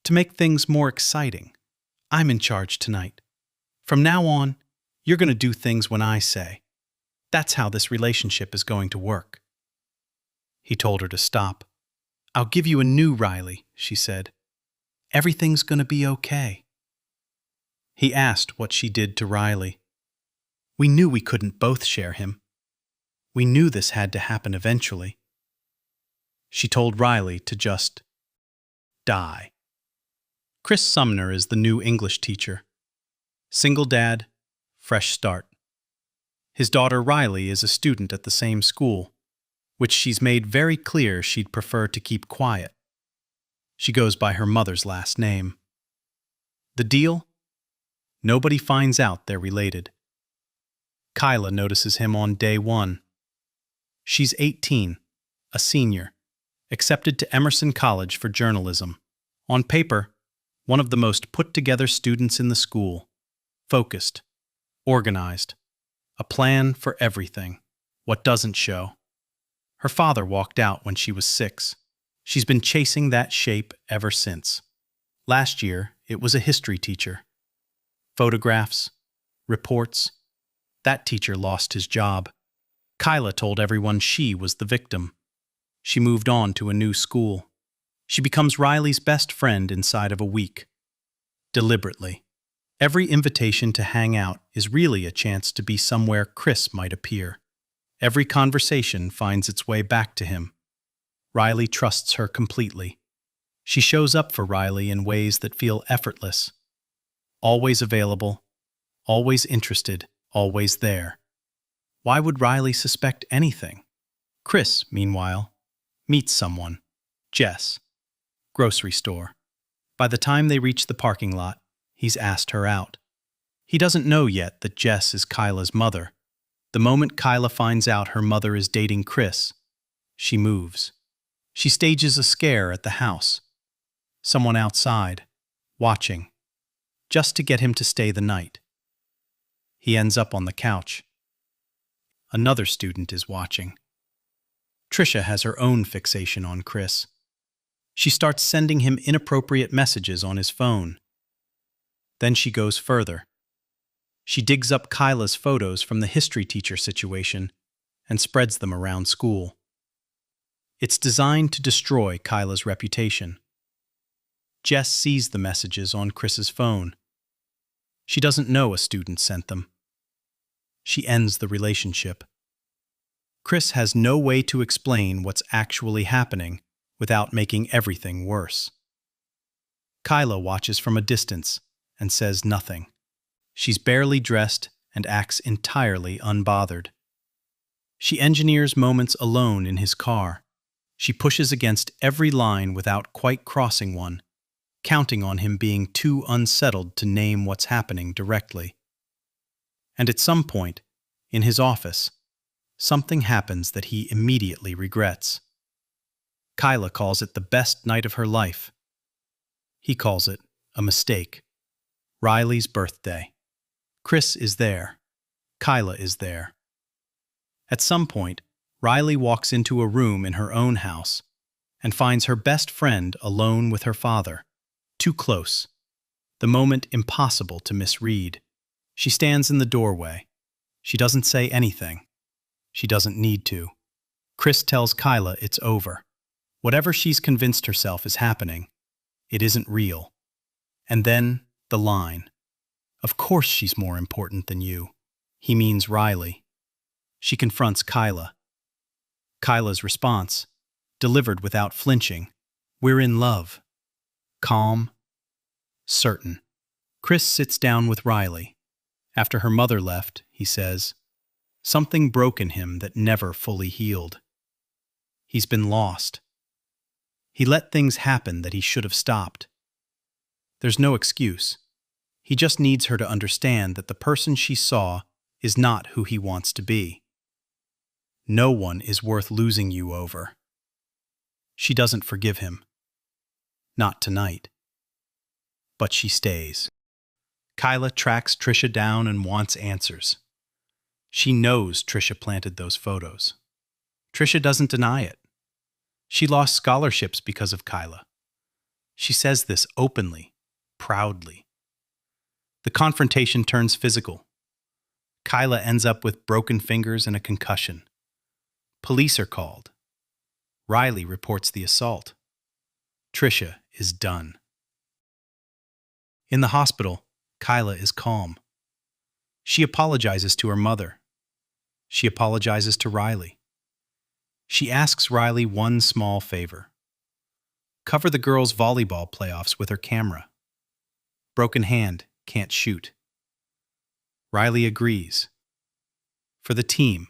To make things more exciting, I'm in charge tonight. From now on, you're going to do things when I say. That's how this relationship is going to work." He told her to stop. "I'll give you a new Riley," she said. "Everything's going to be okay." He asked what she did to Riley. "We knew we couldn't both share him. We knew this had to happen eventually." She told Riley to just die. Chris Sumner is the new English teacher. Single dad, fresh start. His daughter Riley is a student at the same school, which she's made very clear she'd prefer to keep quiet. She goes by her mother's last name. The deal? Nobody finds out they're related. Kyla notices him on day one. She's 18, a senior, accepted to Emerson College for journalism. On paper, one of the most put-together students in the school. Focused, organized, a plan for everything. What doesn't show? Her father walked out when she was 6. She's been chasing that shape ever since. Last year, it was a history teacher. Photographs, reports. That teacher lost his job. Kyla told everyone she was the victim. She moved on to a new school. She becomes Riley's best friend inside of a week. Deliberately. Every invitation to hang out is really a chance to be somewhere Chris might appear. Every conversation finds its way back to him. Riley trusts her completely. She shows up for Riley in ways that feel effortless. Always available, always interested, always there. Why would Riley suspect anything? Chris, meanwhile, meets someone. Jess. Grocery store. By the time they reach the parking lot, he's asked her out. He doesn't know yet that Jess is Kyla's mother. The moment Kyla finds out her mother is dating Chris, she moves. She stages a scare at the house. Someone outside, watching, just to get him to stay the night. He ends up on the couch. Another student is watching. Tricia has her own fixation on Chris. She starts sending him inappropriate messages on his phone. Then she goes further. She digs up Kyla's photos from the history teacher situation and spreads them around school. It's designed to destroy Kyla's reputation. Jess sees the messages on Chris's phone. She doesn't know a student sent them. She ends the relationship. Chris has no way to explain what's actually happening without making everything worse. Kyla watches from a distance and says nothing. She's barely dressed and acts entirely unbothered. She engineers moments alone in his car. She pushes against every line without quite crossing one, counting on him being too unsettled to name what's happening directly. And at some point, in his office, something happens that he immediately regrets. Kyla calls it the best night of her life. He calls it a mistake. Riley's birthday. Chris is there. Kyla is there. At some point, Riley walks into a room in her own house and finds her best friend alone with her father. Too close. The moment impossible to misread. She stands in the doorway. She doesn't say anything. She doesn't need to. Chris tells Kyla it's over. Whatever she's convinced herself is happening, it isn't real. And then, the line. Of course she's more important than you. He means Riley. She confronts Kyla. Kyla's response, delivered without flinching, "We're in love." Calm. Certain. Chris sits down with Riley. After her mother left, he says, something broke in him that never fully healed. He's been lost. He let things happen that he should have stopped. There's no excuse. He just needs her to understand that the person she saw is not who he wants to be. No one is worth losing you over. She doesn't forgive him. Not tonight. But she stays. Kyla tracks Tricia down and wants answers. She knows Tricia planted those photos. Tricia doesn't deny it. She lost scholarships because of Kyla. She says this openly, proudly. The confrontation turns physical. Kyla ends up with broken fingers and a concussion. Police are called. Riley reports the assault. Tricia is done. In the hospital, Kyla is calm. She apologizes to her mother. She apologizes to Riley. She asks Riley one small favor. Cover the girls' volleyball playoffs with her camera. Broken hand, can't shoot. Riley agrees. For the team,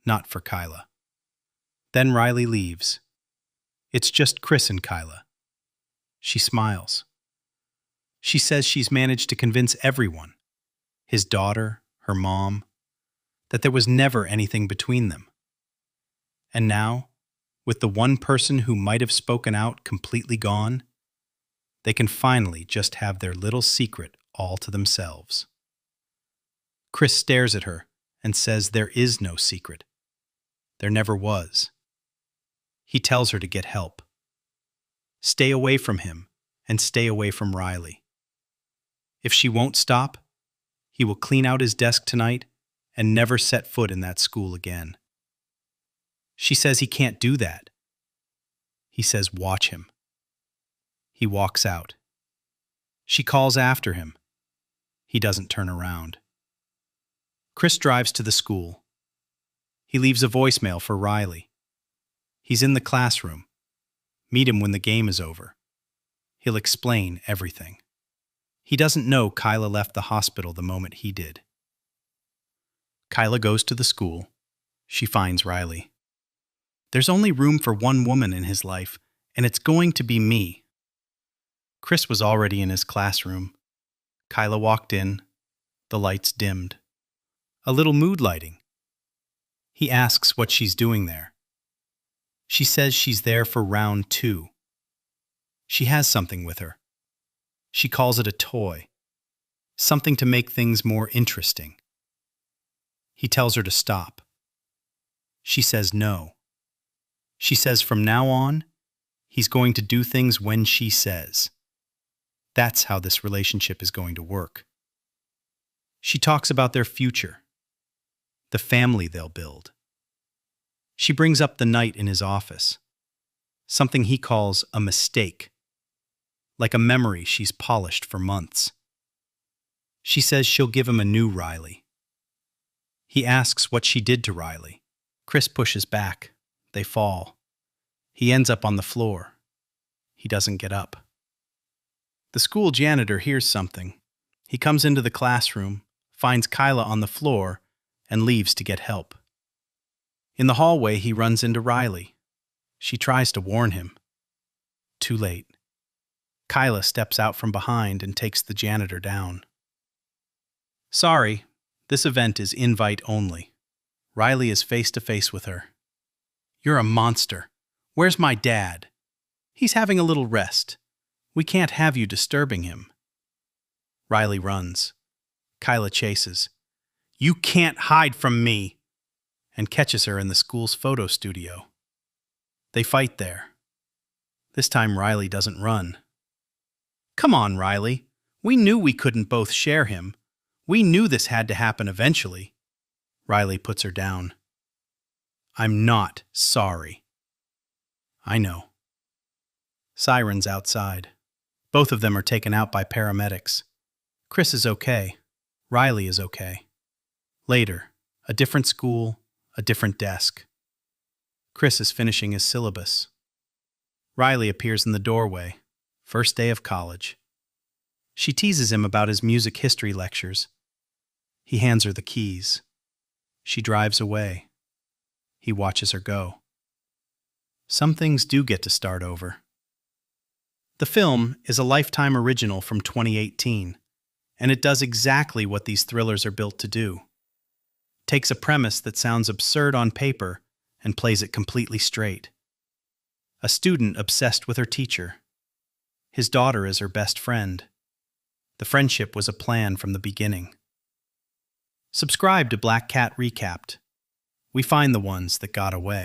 not for Kyla. Then Riley leaves. It's just Chris and Kyla. She smiles. She says she's managed to convince everyone, his daughter, her mom, that there was never anything between them. And now, with the one person who might have spoken out completely gone, they can finally just have their little secret all to themselves. Chris stares at her and says there is no secret. There never was. He tells her to get help. Stay away from him and stay away from Riley. If she won't stop, he will clean out his desk tonight and never set foot in that school again. She says he can't do that. He says watch him. He walks out. She calls after him. He doesn't turn around. Chris drives to the school. He leaves a voicemail for Riley. He's in the classroom. Meet him when the game is over. He'll explain everything. He doesn't know Kyla left the hospital the moment he did. Kyla goes to the school. She finds Riley. There's only room for one woman in his life, and it's going to be me. Chris was already in his classroom. Kyla walked in. The lights dimmed. A little mood lighting. He asks what she's doing there. She says she's there for round 2. She has something with her. She calls it a toy. Something to make things more interesting. He tells her to stop. She says no. She says from now on, he's going to do things when she says. That's how this relationship is going to work. She talks about their future, the family they'll build. She brings up the night in his office, something he calls a mistake, like a memory she's polished for months. She says she'll give him a new Riley. He asks what she did to Riley. Chris pushes back. They fall. He ends up on the floor. He doesn't get up. The school janitor hears something. He comes into the classroom, finds Kyla on the floor, and leaves to get help. In the hallway, he runs into Riley. She tries to warn him. Too late. Kyla steps out from behind and takes the janitor down. Sorry, this event is invite only. Riley is face to face with her. You're a monster. Where's my dad? He's having a little rest. We can't have you disturbing him. Riley runs. Kyla chases. You can't hide from me! And catches her in the school's photo studio. They fight there. This time Riley doesn't run. Come on, Riley. We knew we couldn't both share him. We knew this had to happen eventually. Riley puts her down. I'm not sorry. I know. Sirens outside. Both of them are taken out by paramedics. Chris is okay. Riley is okay. Later, a different school, a different desk. Chris is finishing his syllabus. Riley appears in the doorway, first day of college. She teases him about his music history lectures. He hands her the keys. She drives away. He watches her go. Some things do get to start over. The film is a Lifetime original from 2018, and it does exactly what these thrillers are built to do. Takes a premise that sounds absurd on paper and plays it completely straight. A student obsessed with her teacher. His daughter is her best friend. The friendship was a plan from the beginning. Subscribe to Black Cat Recapped. We find the ones that got away.